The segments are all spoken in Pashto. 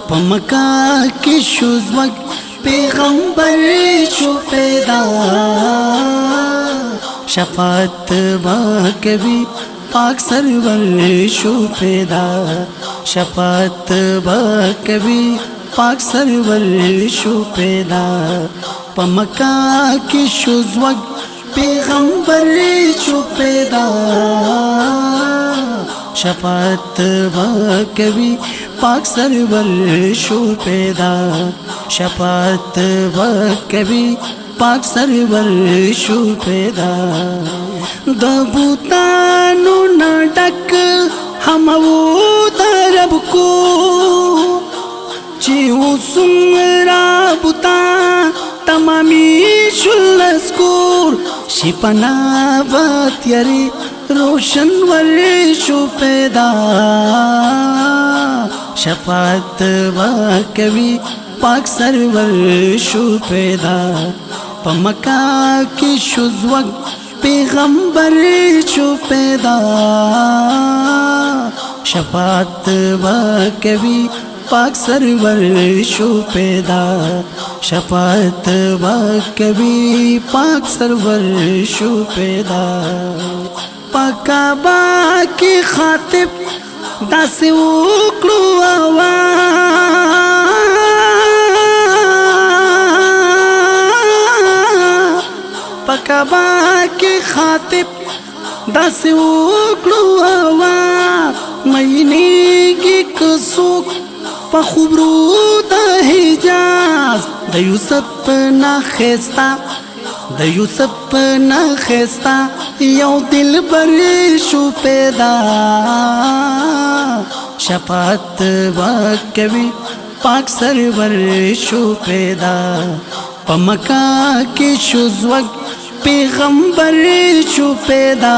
پمکا کی شوزوک پیغمبر شو پیدا شفاعت با کبھی پاک سرور شو پیدا شفاعت با کبھی پاک سرور شو پیدا پمکا کی شوزوک پیغمبر شو پیدا شفاعت با کبھی پاک سرور شو پیدا شفاعت با کبھی پاک سرور شو پیدا د بوتانو نډک همو درب کو چې وسمرا بوتا تمامي شلسکور شپنا واتیری روشن ور شو پیدا شفاعت با کبھی پاک سرور شو پیدا پمکا کی شوزوک پیغمبر شو پیدا شفاعت با کبھی پاک سرور شو پیدا شفاعت با کبھی پاک سرور شو پیدا پاکا با کی خاطب داسې وکړو پاکا با کی خاطب داسې وکړو مینېږي که څوک په خبرو د حجاز د یوسف نه ښایسته د یوسف نه ښایسته یو دلبر شو پیدا شفاعت با کبھی پاک سرور شو پیدا پمکا کی شوزوک پیغمبر شو پیدا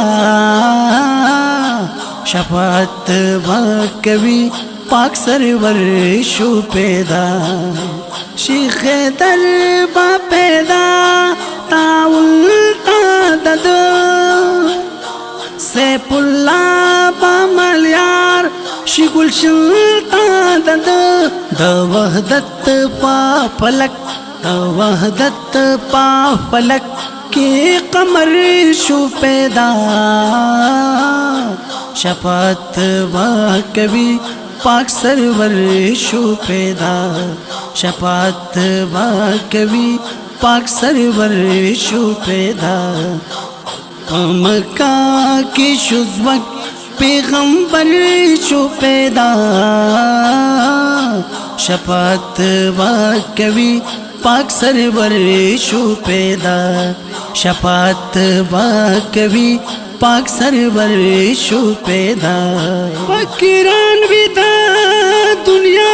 شفاعت با کبھی پاک سرور شو پیدا شیخ در با پیدا تاول تا دد سیف اللہ با ملیار شی گلشن تا دد د وحدت پا فلک د وحدت پا فلک کی قمر شو پیدا شفاعت با کبھی پاک سرور شو پیدا شفاعت با کبھی پاک سرور شو پیدا مکہ کی شوزوک پیغمبر شو پیدا شفاعت با کبھی پاک سرور شو پیدا شفاعت با کبھی پاک سرور شو پیدا فقیران بھی دا دنیا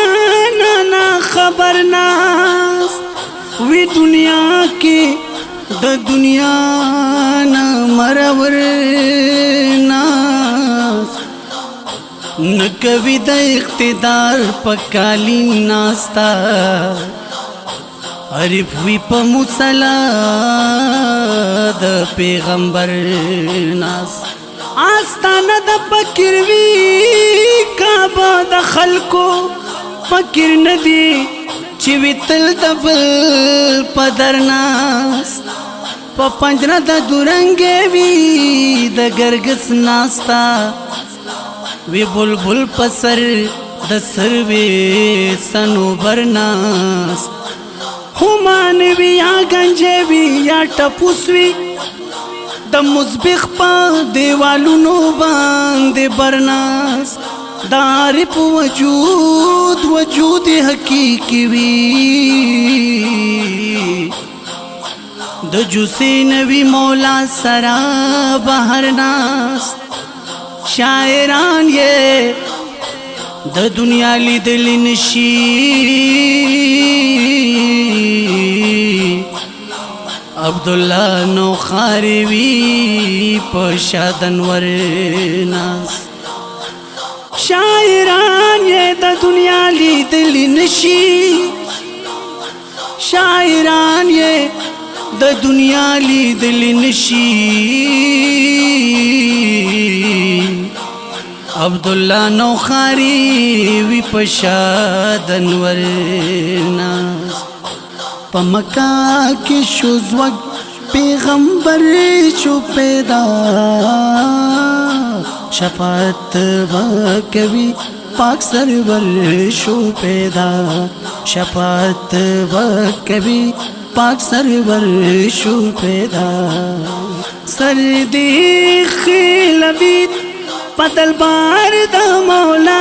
نا خبر ناس وی دنیا کی د دنیا نا مرور ناس نکوی د اقتدار پکالی ناستا عرف وی پا مسلا د پیغمبر ناس آستانه د فقیر وی کعبه د خلکو فقیر ندی چې وی تل د بل پدر ناس په پنجره د دورنګې وی د ګرګس ناستا وی بلبل پسر د سروي سنوبر ناس همان وی یا گنجې وی یا ټپوس وی د مزبخ په دیوالونو باندې برناس دارب وجود حقیقی وی د جوسین وی مولا سرا بہر ناس شاعران یہ د دنیا لیدل نشي عبدالله نوخاری وی په شادنور ناس شاعران یہ د دنیا لیدل نشي شاعران یہ د دنیا لیدل نشي عبدالله نوخاری وی پشاد انور ناز پا مکہ کی شوزوک پیغمبر شو پیدا شفاعت وکوی پاک سرور شو پیدا شفاعت وکوی پاک سرور شو پیدا سردی خیلبید پتل بار دا مولا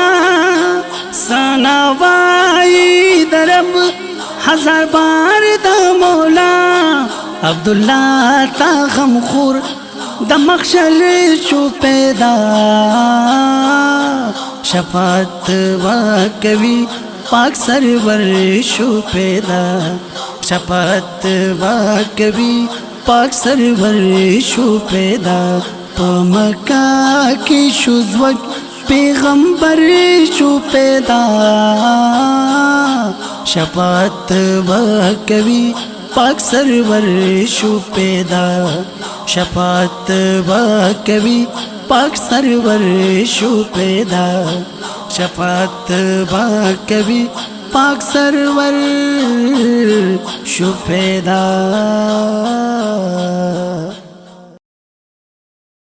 سناوائی درب ہزار بار دا مولا عبداللہ تا غمخور دا مخشل شو پیدا شفاعت وکوی پاک سرور شو پیدا شفاعت وکوی پاک سرور شو پیدا پا مکہ کی شوزوک پیغمبر شو پیدا شفاعت وکوی پاک سرور شو پیدا شفاعت وکوی پاک سرور شو پیدا شفاعت وکوی پاک سرور شو پیدا